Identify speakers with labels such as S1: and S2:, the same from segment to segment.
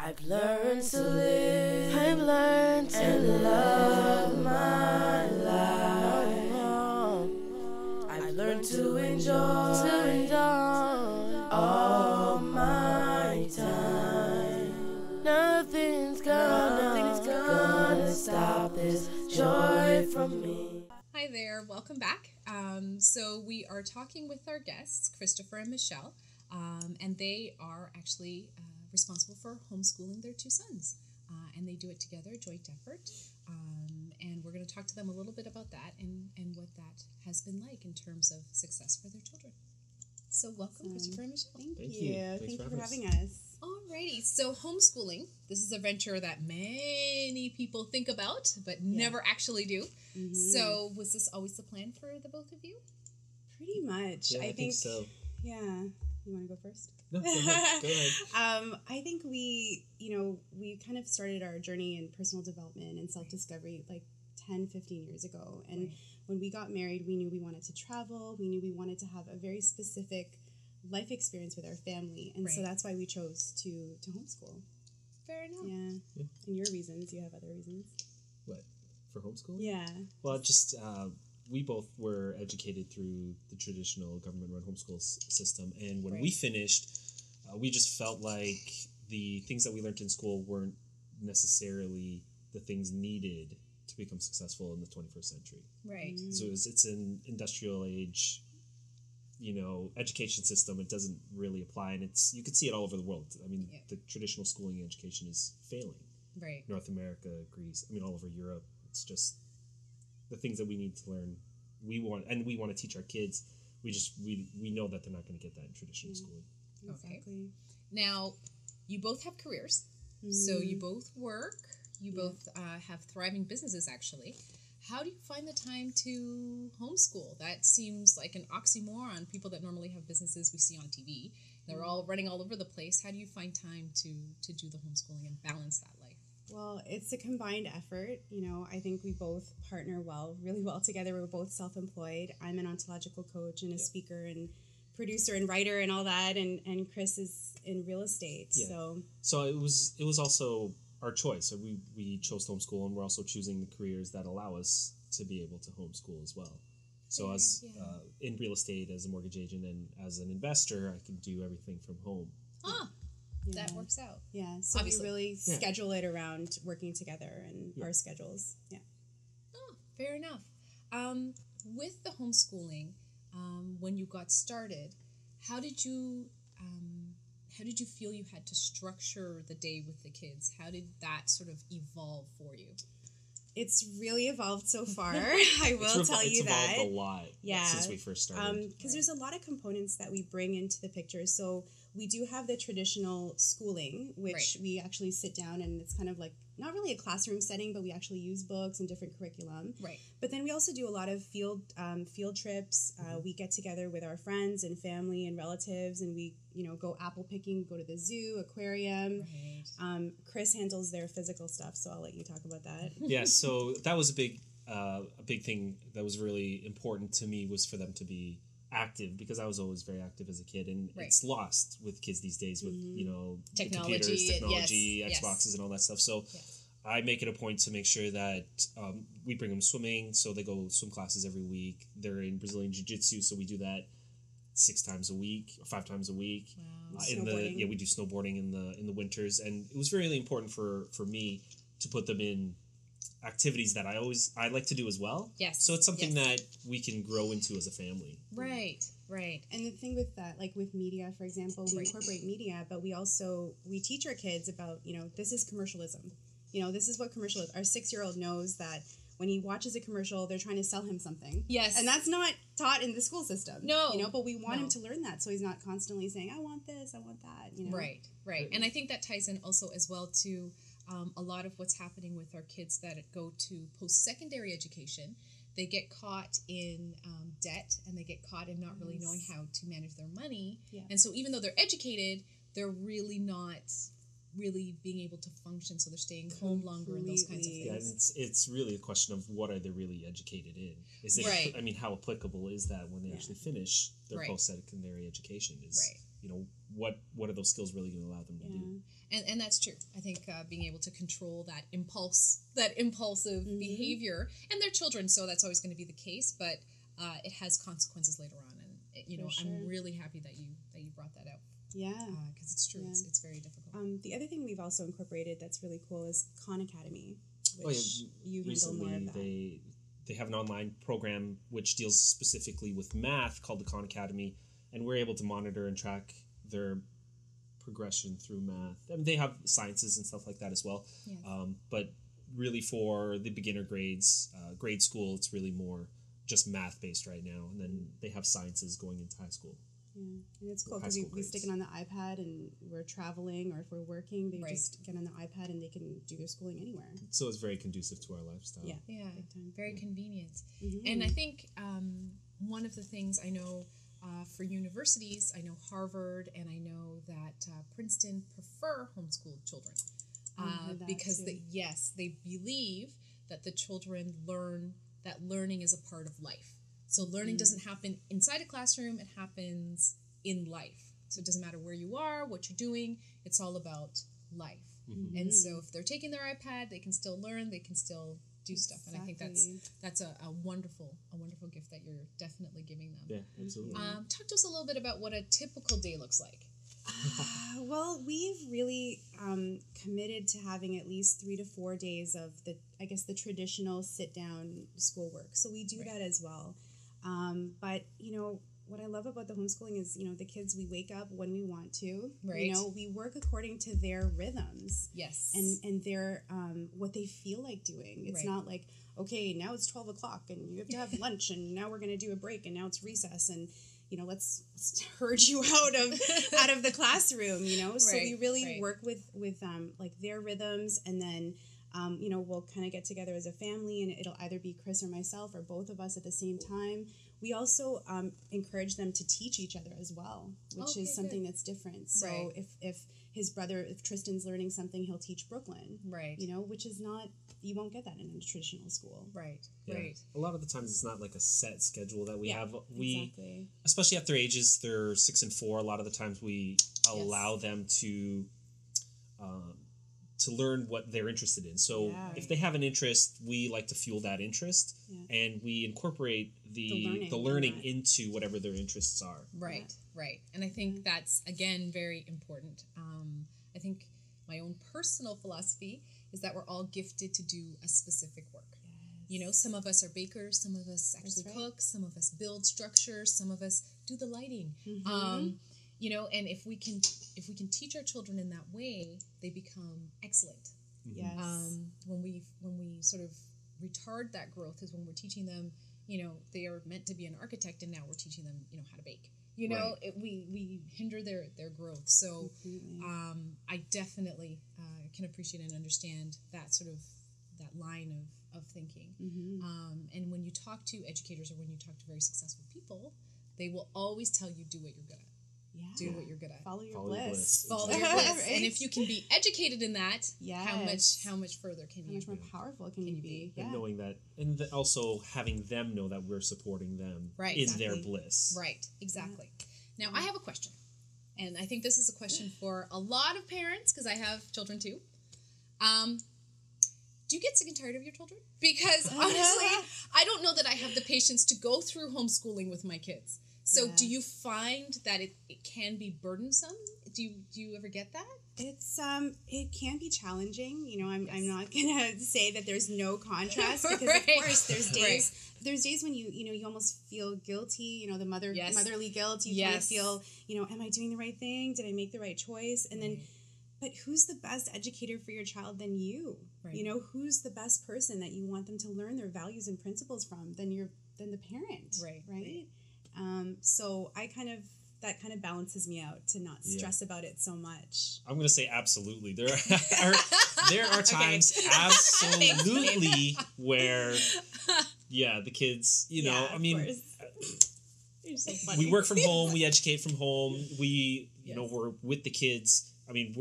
S1: I've learned to live, I've learned to love my life. I've learned to enjoy all my time. Nothing's gonna stop this joy from me.
S2: Hi there, welcome back. So we are talking with our guests, Christopher and Michelle, and they are actually responsible for homeschooling their two sons, and they do it together, joint effort, and we're going to talk to them a little bit about that and what that has been like in terms of success for their children. So welcome, Christopher and Michelle.
S3: Thank you. Thank you for having us.
S2: Alrighty, so homeschooling, this is a venture that many people think about, but never actually do. Mm-hmm. So was this always the plan for the both of you?
S3: Pretty much.
S4: Yeah, I think so.
S3: Yeah. You want to go first?
S4: No, go ahead.
S3: I think we kind of started our journey in personal development and self-discovery like 10, 15 years ago. And when we got married, we knew we wanted to travel. We knew we wanted to have a very specific life experience with our family. And so that's why we chose to homeschool.
S2: Fair enough.
S3: Yeah. And your reasons, you have other reasons.
S4: What? For homeschooling?
S3: Yeah.
S4: Well, just... we both were educated through the traditional government-run homeschool system, and when we finished, we just felt like the things that we learned in school weren't necessarily the things needed to become successful in the 21st century.
S2: Right.
S3: Mm-hmm.
S4: So it's an industrial age, education system. It doesn't really apply, and you could see it all over the world. I mean, the traditional schooling education is failing.
S2: Right.
S4: North America, Greece, all over Europe. It's just the things that we need to learn, we want to teach our kids. We know that they're not going to get that in traditional schooling.
S2: Okay.
S3: Exactly.
S2: Now, you both have careers, so you both work. You both have thriving businesses. Actually, how do you find the time to homeschool? That seems like an oxymoron. People that normally have businesses we see on TV, they're all running all over the place. How do you find time to do the homeschooling and balance that life?
S3: Well, it's a combined effort. I think we both partner really well together. We're both self-employed. I'm an ontological coach and a speaker and producer and writer and all that. And Chris is in real estate.
S4: Yeah. So it was also our choice. So we chose to homeschool, and we're also choosing the careers that allow us to be able to homeschool as well. So in real estate, as a mortgage agent and as an investor, I can do everything from home.
S2: Huh.
S3: Yeah.
S2: That works out.
S3: Yeah, so obviously we really schedule it around working together and our schedules. Yeah.
S2: Oh, fair enough. With the homeschooling, when you got started, how did you feel you had to structure the day with the kids? How did that sort of evolve for you?
S3: It's really evolved so far. I will tell you that.
S4: It's evolved a lot since we first started.
S3: Because there's a lot of components that we bring into the picture. So we do have the traditional schooling, which we actually sit down and it's kind of like not really a classroom setting, but we actually use books and different curriculum.
S2: Right. But
S3: then we also do a lot of field trips. We get together with our friends and family and relatives, and we go apple picking, go to the zoo, aquarium. Right. Chris handles their physical stuff, so I'll let you talk about that.
S4: Yeah. So that was a big thing that was really important to me, was for them to be active, because I was always very active as a kid, and it's lost with kids these days with
S2: technology,
S4: Xboxes and all that stuff. So I make it a point to make sure that we bring them swimming, so they go swim classes every week. They're in Brazilian Jiu-Jitsu, so we do that 6 times a week or 5 times a week.
S3: Wow.
S4: We do snowboarding in the winters, and it was really important for me to put them in activities that I like to do as well.
S2: Yes.
S4: So it's something that we can grow into as a family.
S2: Right.
S3: And the thing with that, like with media, for example, we incorporate media, but we teach our kids about, this is commercialism. This is what commercial is. Our 6-year-old knows that when he watches a commercial, they're trying to sell him something.
S2: Yes.
S3: And that's not taught in the school system.
S2: No.
S3: But we want him to learn that, so he's not constantly saying, I want this, I want that,
S2: Right. And I think that ties in also as well to a lot of what's happening with our kids that go to post-secondary education. They get caught in debt, and they get caught in not really knowing how to manage their money. Yeah. And so even though they're educated, they're really not really being able to function, so they're staying home longer and those kinds of things.
S4: Yeah, and it's really a question of what are they really educated in? Is it how applicable is that when they actually finish their post-secondary education? Is what are those skills really going to allow them to do?
S2: And that's true. I think being able to control that impulsive behavior, and they're children, so that's always going to be the case. But it has consequences later on, and I'm really happy that you brought that out.
S3: Yeah,
S2: because it's true. It's very difficult.
S3: The other thing we've also incorporated that's really cool is Khan Academy, which you handle more of that.
S4: They have an online program which deals specifically with math called the Khan Academy, and we're able to monitor and track their progression through math. I mean, they have sciences and stuff like that as well.
S2: Yes.
S4: But really for the beginner grades, grade school, it's really more just math-based right now. And then they have sciences going into high school.
S3: Yeah, and it's cool because we stick it on the iPad, and we're traveling or if we're working, they just get on the iPad and they can do their schooling anywhere.
S4: So it's very conducive to our lifestyle.
S2: Yeah, very convenient.
S3: Mm-hmm.
S2: And I think one of the things I know for universities, I know Harvard and I know that Princeton prefer homeschooled children because they believe that the children learn that learning is a part of life. So learning doesn't happen inside a classroom, it happens in life. So it doesn't matter where you are, what you're doing, it's all about life. Mm-hmm. And so if they're taking their iPad, they can still learn, they can still do stuff. And I think that's a wonderful gift that you're definitely giving them.
S4: Yeah, absolutely.
S2: Talk to us a little bit about what a typical day looks like.
S3: Well, we've really committed to having at least 3 to 4 days of the traditional sit-down schoolwork. So we do that as well. But, what I love about the homeschooling is, the kids, we wake up when we want to.
S2: Right.
S3: We work according to their rhythms.
S2: Yes.
S3: And their, what they feel like doing. It's not like, okay, now it's 12 o'clock and you have to have lunch and now we're going to do a break and now it's recess and, let's herd you out of the classroom, So we really work with like their rhythms, and then we'll kind of get together as a family, and it'll either be Chris or myself or both of us at the same time. We also encourage them to teach each other as well, which is something that's different. So if Tristan's learning something, he'll teach Brooklyn, right? Which is not, you won't get that in a traditional school,
S2: right?
S4: Yeah. Right. A lot of the times it's not like a set schedule that we have.
S3: Exactly.
S4: Especially at their ages, they're 6 and 4. A lot of the times we allow them to learn what they're interested in. So if they have an interest, we like to fuel that interest, and we incorporate the learning into whatever their interests are.
S2: Right, right. And I think that's, again, very important. I think my own personal philosophy is that we're all gifted to do a specific work. Yes. Some of us are bakers, some of us actually cook, some of us build structures, some of us do the lighting. Mm-hmm. And if we can teach our children in that way, they become excellent.
S3: Yes.
S2: When we sort of retard that growth is when we're teaching them, they are meant to be an architect, and now we're teaching them, how to bake. We hinder their growth. So I definitely can appreciate and understand that sort of that line of thinking. Mm-hmm. And when you talk to educators or when you talk to very successful people, they will always tell you, do what you're good at. Yeah. Do what you're good at.
S3: Follow your bliss.
S2: Follow your bliss. Right? And if you can be educated in that, how much further can you be?
S3: How much more powerful can you be?
S4: And knowing that, and also having them know that we're supporting them in their bliss.
S2: Right, exactly. Yeah. Now, I have a question. And I think this is a question for a lot of parents, because I have children too. Do you get sick and tired of your children? Because honestly, I don't know that I have the patience to go through homeschooling with my kids. So do you find that it can be burdensome? Do you ever get that?
S3: It's it can be challenging. I'm not gonna say that there's no contrast, because of course there's days when you almost feel guilty. The motherly guilt. You kind of feel am I doing the right thing? Did I make the right choice? And then, but who's the best educator for your child than you? Right. Who's the best person that you want them to learn their values and principles from than the parent? Right. So that kind of balances me out to not stress about it so much.
S4: I'm going to say absolutely. There are times absolutely where, the kids, I mean,
S3: you're so funny.
S4: We work from home, we educate from home, we, we're with the kids. I mean,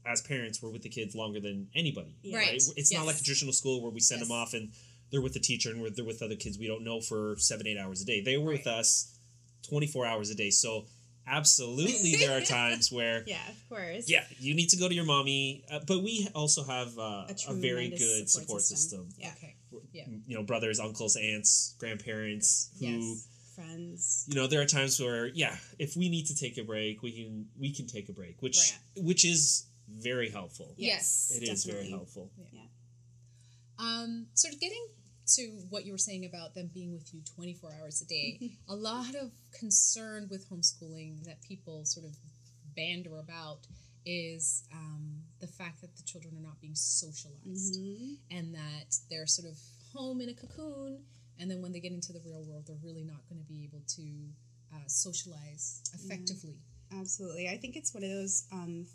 S4: as parents, we're with the kids longer than anybody. Yeah. Right? It's not like a traditional school where we send them off and they're with the teacher and they're with other kids we don't know for 7-8 hours a day. They were with us 24 hours a day. So absolutely there are times where
S3: Yeah, of course.
S4: yeah, you need to go to your mommy, but we also have a very
S3: tremendous
S4: good support system.
S3: Yeah.
S2: Okay. Yeah.
S4: You know, brothers, uncles, aunts, grandparents who,
S2: Yes.
S3: Friends.
S4: you know, there are times where, yeah, if we need to take a break, we can take a break, which is very helpful.
S2: Yes.
S4: It is very
S3: definitely.
S4: helpful.
S3: Yeah.
S2: Sort of getting to what you were saying about them being with you 24 hours a day, a lot of concern with homeschooling that people sort of banter about is the fact that the children are not being socialized and that they're sort of home in a cocoon, and then when they get into the real world, they're really not going to be able to socialize effectively.
S3: Absolutely. I think it's one of those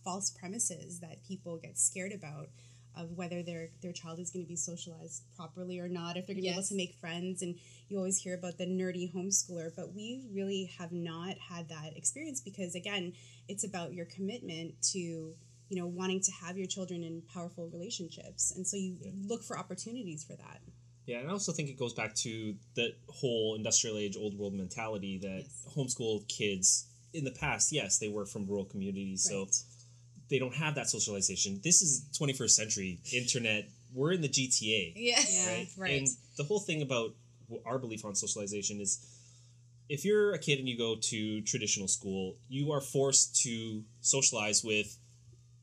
S3: false premises that people get scared about, of whether their child is going to be socialized properly or not, if they're going to be able to make friends. And you always hear about the nerdy homeschooler, but we really have not had that experience because, again, it's about your commitment to, you know, wanting to have your children in powerful relationships. And so you look for opportunities for that.
S4: Yeah, and I also think it goes back to the whole industrial age, old world mentality that homeschool kids in the past, yes, they were from rural communities, so they don't have that socialization. This is 21st century internet. We're in the GTA. Right. And the whole thing about our belief on socialization is if you're a kid and you go to traditional school, you are forced to socialize with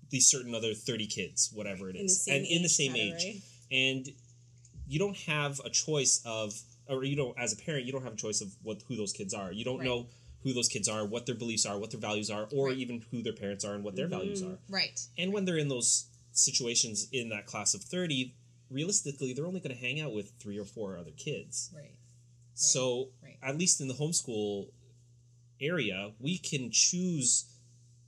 S4: these certain other 30 kids, whatever it is, and in the same age. Right? And you don't have a choice of, or you don't, as a parent, you don't have a choice of who those kids are. You don't know who those kids are, what their beliefs are, what their values are, or even who their parents are and what their values are.
S2: Right.
S4: And when they're in those situations in that class of 30, realistically, they're only going to hang out with 3 or 4 other kids.
S2: Right.
S4: So at least in the homeschool area, we can choose,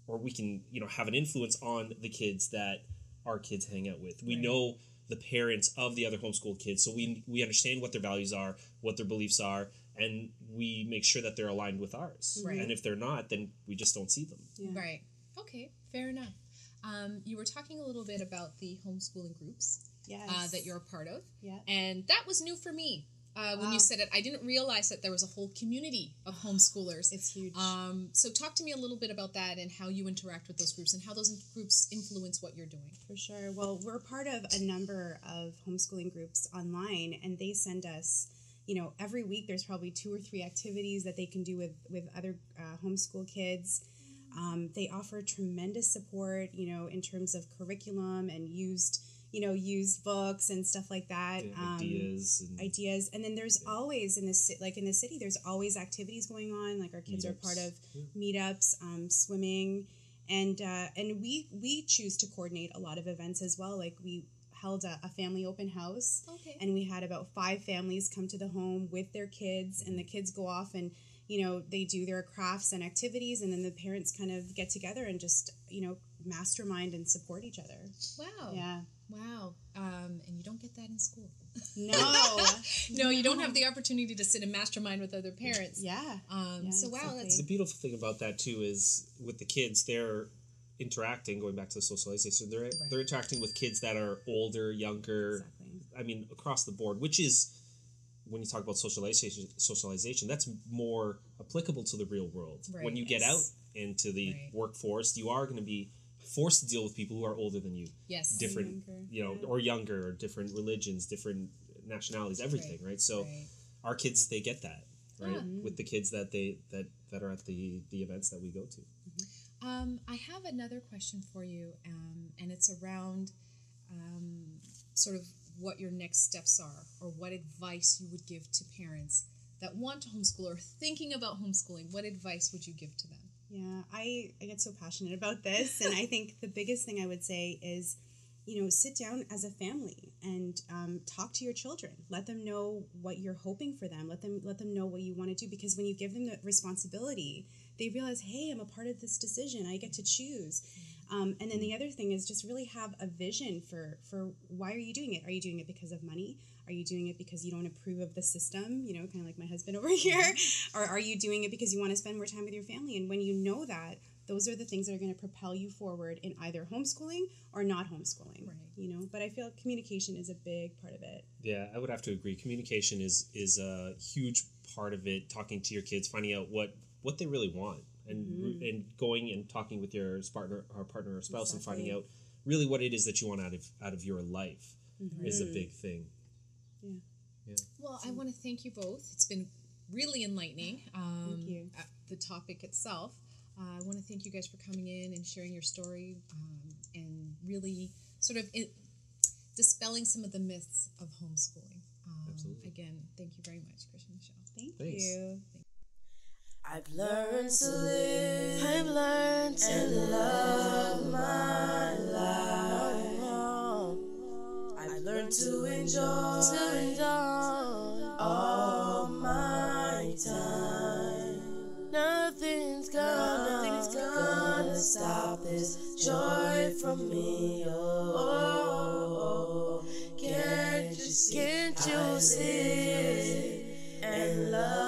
S4: or we can, you know, have an influence on the kids that our kids hang out with. We know the parents of the other homeschooled kids, so we understand what their values are, what their beliefs are, and we make sure that they're aligned with ours.
S2: Right.
S4: And if they're not, then we just don't see them.
S3: Yeah.
S2: Right. Okay, fair enough. You were talking a little bit about the homeschooling groups that you're a part of.
S3: Yeah.
S2: And that was new for me. When you said it, I didn't realize that there was a whole community of homeschoolers.
S3: It's huge.
S2: So talk to me a little bit about that and how you interact with those groups and how those groups influence what you're doing.
S3: For sure. Well, we're part of a number of homeschooling groups online, and they send us, you know, every week there's probably 2 or 3 activities that they can do with other homeschool kids. They offer tremendous support, you know, in terms of curriculum and used books and stuff like that. Ideas. And then there's always in the city, there's always activities going on. Like our kids are part of meetups, swimming, and we choose to coordinate a lot of events as well. Like we held a family open house, and we had about 5 families come to the home with their kids, and the kids go off and, you know, they do their crafts and activities, and then the parents kind of get together and just, you know, mastermind and support each other.
S2: Wow.
S3: Yeah.
S2: Wow. And you don't get that in school.
S3: No.
S2: No, you don't have the opportunity to sit and mastermind with other parents.
S3: Yeah.
S2: So wow,
S3: exactly.
S2: that's
S4: the beautiful thing about that too is with the kids, they're interacting, going back to the socialization, they're interacting with kids that are older, younger, I mean, across the board, which is, when you talk about socialization, that's more applicable to the real world.
S2: Right.
S4: When you get out into the workforce, you are going to be forced to deal with people who are older than you.
S2: Yes.
S4: Different, you know, or younger, or different religions, different nationalities, everything, right? So our kids, they get that, right? With the kids that are at the events that we go to.
S2: I have another question for you, and it's around sort of what your next steps are, or what advice you would give to parents that want to homeschool or thinking about homeschooling. What advice would you give to them?
S3: Yeah, I get so passionate about this, and I think the biggest thing I would say is, you know, sit down as a family and talk to your children. Let them know what you're hoping for them. Let them know what you want to do, because when you give them the responsibility, they realize, hey, I'm a part of this decision. I get to choose. And then the other thing is just really have a vision for why are you doing it? Are you doing it because of money? Are you doing it because you don't approve of the system, you know, kind of like my husband over here? Or are you doing it because you want to spend more time with your family? And when you know that, those are the things that are going to propel you forward in either homeschooling or not homeschooling, you know? But I feel communication is a big part of it.
S4: Yeah, I would have to agree. Communication is a huge part of it, talking to your kids, finding out what they really want. and going and talking with your partner or spouse and finding
S3: Exactly.
S4: out really what it is that you want out of your life is a big thing.
S2: Well, I want to thank you both. It's been really enlightening.
S3: Thank you.
S2: The topic itself. I want to thank you guys for coming in and sharing your story and really sort of dispelling some of the myths of homeschooling.
S4: Absolutely.
S2: Again, thank you very much, Chris and Michelle.
S3: Thanks.
S2: you.
S1: I've learned to live. I've learned to love my life. I've learned to enjoy all my time. Nothing's gonna stop this joy from me. Oh, can't you see and love?